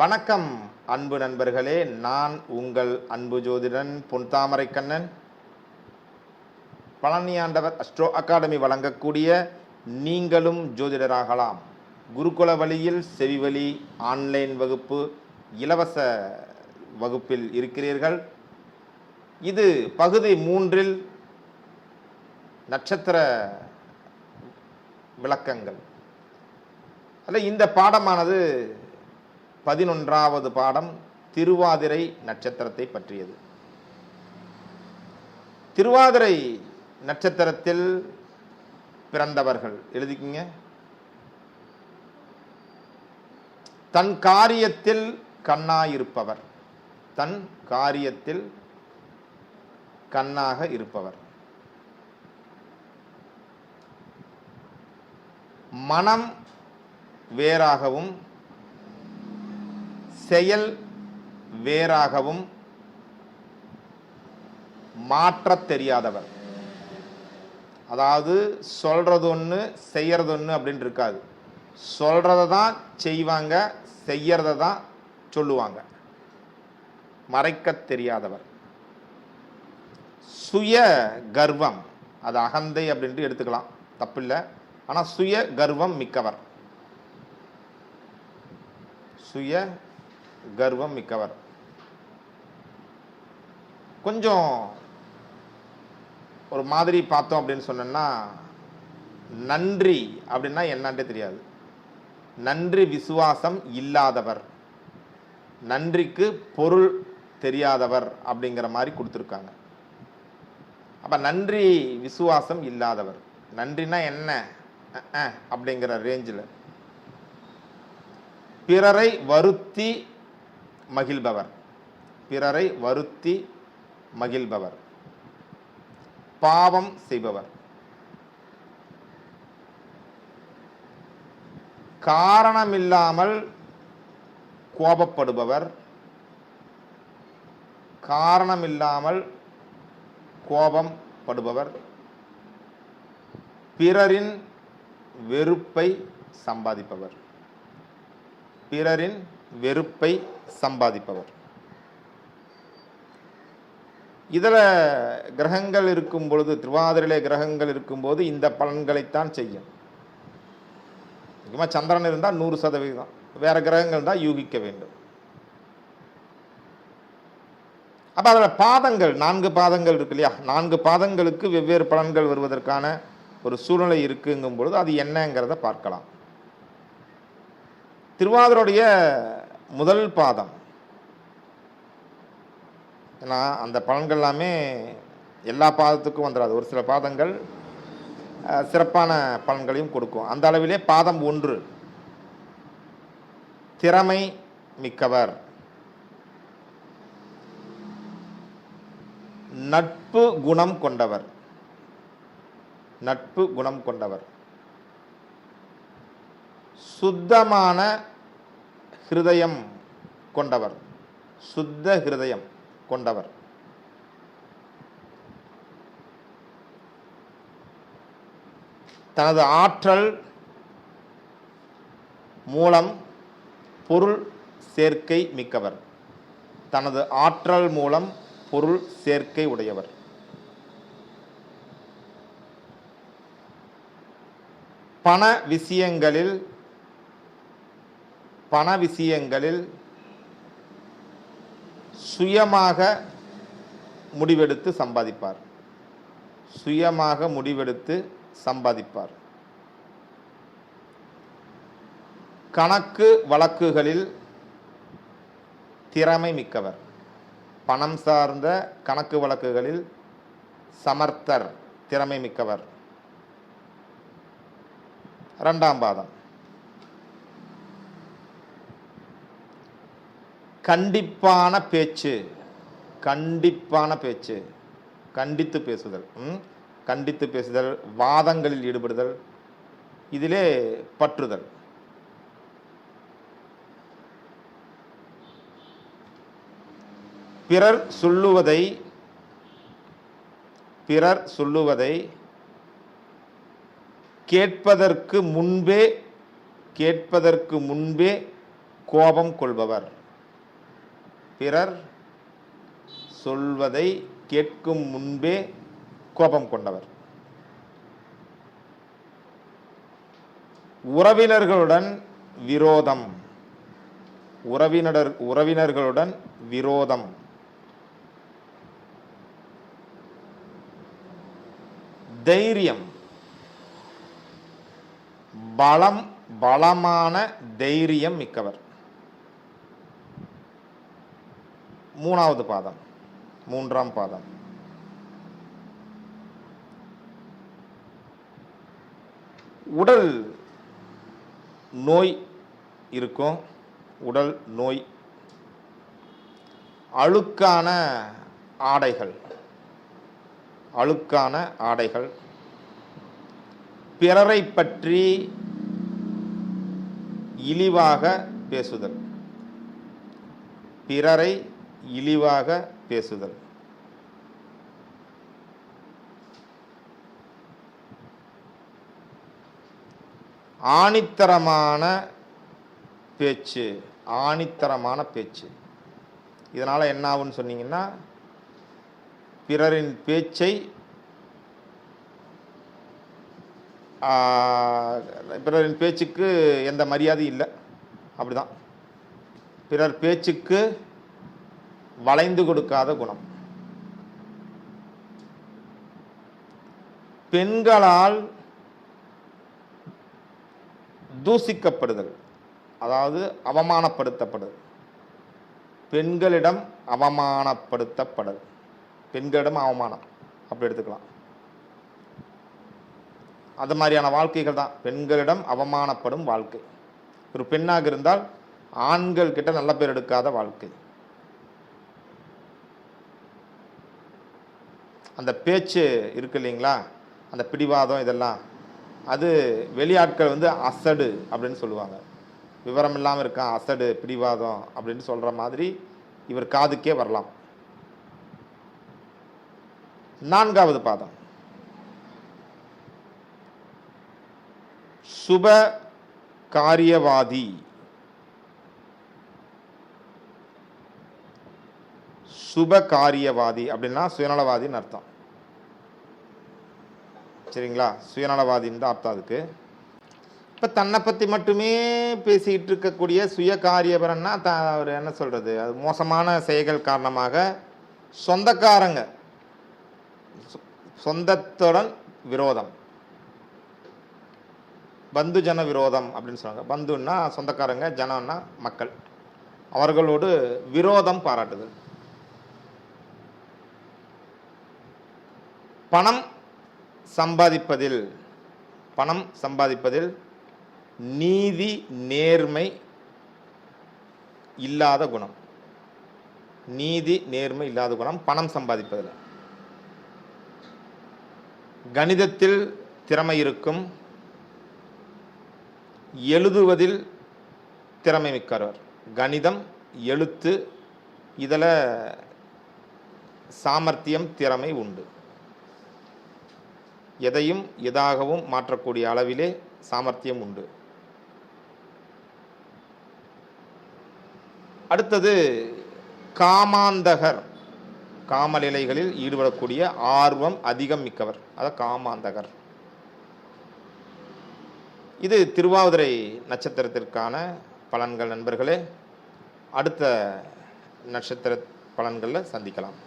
வணக்கம் அன்பு நண்பர்களே, நான் உங்கள் அன்பு ஜோதிடன் பொன்தாமரை கண்ணன். பழனியாண்டவர் அஸ்ட்ரோ அகாடமி வழங்கக்கூடிய நீங்களும் ஜோதிடராகலாம் குருகுல வழியில் செவிவழி ஆன்லைன் வகுப்பு இலவச வகுப்பில் இருக்கிறீர்கள். இது பகுதி 3 நட்சத்திர விளக்கங்கள். இந்த பாடமானது 11வது பாடம், திருவாதிரை நட்சத்திரத்தை பற்றியது. திருவாதிரை நட்சத்திரத்தில் பிறந்தவர்கள் எழுதிக்கிங்க. தன் காரியத்தில் கண்ணாயிருப்பவர், தன் காரியத்தில் கண்ணாக இருப்பவர், மனம் வேறாகவும் செயல் வேறாகவும் மாற்றத் தெரியாதவர். அதாவது சொல்றது ஒன்று செய்யறது ஒன்று அப்படின்னு இருக்காது. சொல்றத தான் செய்வாங்க, செய்யறத தான் சொல்லுவாங்க. மறைக்க தெரியாதவர். சுய கர்வம், அது அகந்தை அப்படின்ட்டு எடுத்துக்கலாம், தப்பில்லை. ஆனால் சுய கர்வம் மிக்கவர், சுய கர்வம் மிக்கவர். கொஞ்சம் ஒரு மாதிரி பார்த்தோம் அப்படின்னு சொன்னா, நன்றி அப்படின்னா என்னன்ட்டே தெரியாது. நன்றி விசுவாசம் இல்லாதவர், நன்றிக்கு பொருள் தெரியாதவர் அப்படிங்கிற மாதிரி கொடுத்துருக்காங்க. அப்ப நன்றி விசுவாசம் இல்லாதவர். நன்றினா என்ன அப்படிங்கிற ரேஞ்சில். பிறரை வருத்தி மகிழ்பவர், பிறரை வருத்தி மகிழ்பவர். பாவம் செய்பவர். காரணமில்லாமல் கோபப்படுபவர், காரணமில்லாமல் கோபப்படுபவர். பிறரின் வெறுப்பை சம்பாதிப்பவர், பிறரின் வெறுப்பை சம்பாதிப்பவர். இதில் கிரகங்கள் இருக்கும் பொழுது, திருவாதிரையிலே கிரகங்கள் இருக்கும்போது இந்த பலன்களைத்தான் செய்யும். முக்கியமாக சந்திரன் இருந்தால் 100%, வேற கிரகங்கள் தான் யூகிக்க வேண்டும். அப்போ அதில் பாதங்கள், 4 பாதங்கள் இருக்கு இல்லையா, 4 பாதங்களுக்கு வெவ்வேறு பலன்கள் வருவதற்கான ஒரு சூழ்நிலை இருக்குங்கும் பொழுது அது என்னங்கிறத பார்க்கலாம். திருவாதிரையுடைய முதல் பாதம், ஏன்னா அந்த பலன்கள் எல்லாமே எல்லா பாதத்துக்கும் வந்துடாது. ஒரு சில பாதங்கள் சிறப்பான பலன்களையும் கொடுக்கும். அந்த அளவிலே பாதம் 1, திறமை மிக்கவர், நட்பு குணம் கொண்டவர், நட்பு குணம் கொண்டவர். சுத்தமான ஹிருதயம் கொண்டவர், சுத்த ஹிருதயம் கொண்டவர். தனது ஆற்றல் மூலம் பொருள் சேர்க்கை மிக்கவர், தனது ஆற்றல் மூலம் பொருள் சேர்க்கை உடையவர். பண விஷயங்களில் சுயமாக முடிவெடுத்து சம்பாதிப்பார், சுயமாக முடிவெடுத்து சம்பாதிப்பார். கணக்கு வழக்குகளில் திறமை மிக்கவர், பணம் சார்ந்த கணக்கு வழக்குகளில் சமர்த்தர், திறமை மிக்கவர். 2ஆம் பாதம், கண்டிப்பான பேச்சு, கண்டிப்பான பேச்சு, கண்டித்து பேசுதல், கண்டித்து பேசுதல், வாதங்களில் ஈடுபடுதல், இதிலே பற்றுதல். பிறர் சொல்லுவதை கேட்பதற்கு முன்பே கோபம் கொள்பவர். பிறர் சொல்வதை கேட்கும் முன்பே கோபம் கொண்டவர். உறவினர்களுடன் விரோதம். உறவினர்களுடன் விரோதம். தைரியம். பலமான தைரியம் மிக்கவர். மூணாவது பாதம், மூன்றாம் பாதம். உடல் நோய் இருக்கும். உடல் நோய். அழுக்கான ஆடைகள். அழுக்கான ஆடைகள். பிறரை பற்றி இழிவாக பேசுதல். பிறரை இழிவாக பேசுதல். ஆணித்தரமான பேச்சு. ஆணித்தரமான பேச்சு. இதனால என்ன ஆகும்னு சொன்னீங்கன்னா, பிறரின் பேச்சை பிறரின் பேச்சுக்கு எந்த மரியாதையும் இல்லை. அப்படிதான். பிறர் பேச்சுக்கு வளைந்து கொடுக்காத குணம். பெண்களால் தூசிக்கப்படுதல், அதாவது அவமானப்படுத்தப்படுதல். பெண்களிடம் அவமானப்படுத்தப்படுதல். பெண்களிடம் அவமானம் அப்படி எடுத்துக்கலாம். அது மாதிரியான வாழ்க்கைகள் தான் பெண்களிடம் அவமானப்படும் வாழ்க்கை. ஒரு பெண்ணாக இருந்தால் ஆண்கள் கிட்ட நல்ல பேர் எடுக்காத வாழ்க்கை. அந்த பேச்சு இருக்கு இல்லைங்களா, அந்த பிடிவாதம், இதெல்லாம் அது வெளியாட்கள் அசடு அப்படின்னு சொல்லுவாங்க. விவரம் இல்லாமல் இருக்கான், அசடு, பிடிவாதம் அப்படின்னு சொல்ற மாதிரி இவர் காதுக்கே வரலாம். நான்காவது பாதம் சுப காரியவாதி. சுப காரியவாதி அப்படின்னா சுயநலவாதின்னு அர்த்தம். சரிங்களா? சுயநலவாதின்னு தான் அர்த்தம் அதுக்கு. இப்போ தன்னை பற்றி மட்டுமே பேசிக்கிட்டு இருக்கக்கூடிய சுய காரியபரன்னா அவர் என்ன சொல்கிறது, அது மோசமான செயல்கள் காரணமாக சொந்தக்காரங்க, சொந்தத்துடன் விரோதம், பந்து ஜன விரோதம் அப்படின்னு சொல்லுவாங்க. பந்துன்னா சொந்தக்காரங்க, ஜனம்னா மக்கள், அவர்களோடு விரோதம் பாராட்டுதல். பணம் சம்பாதிப்பதில் நீதி நேர்மை இல்லாத குணம். நீதி நேர்மை இல்லாத குணம் பணம் சம்பாதிப்பதில். கணிதத்தில் திறமை இருக்கும். எழுதுவதில் திறமை மிக்கவர். கணிதம், எழுத்து இதில் சாமர்த்தியம், திறமை உண்டு. எதையும் எதாகவும் மாற்றக்கூடிய அளவிலே சாமர்த்தியம் உண்டு. அடுத்தது காமாந்தகர். காமலீலைகளில் ஈடுபடக்கூடிய ஆர்வம் அதிகம் மிக்கவர். அத காமாந்தகர். இது திருவாதிரை நட்சத்திரத்திற்கான பலன்கள் நண்பர்களே. அடுத்த நட்சத்திர பலன்களில் சந்திக்கலாம்.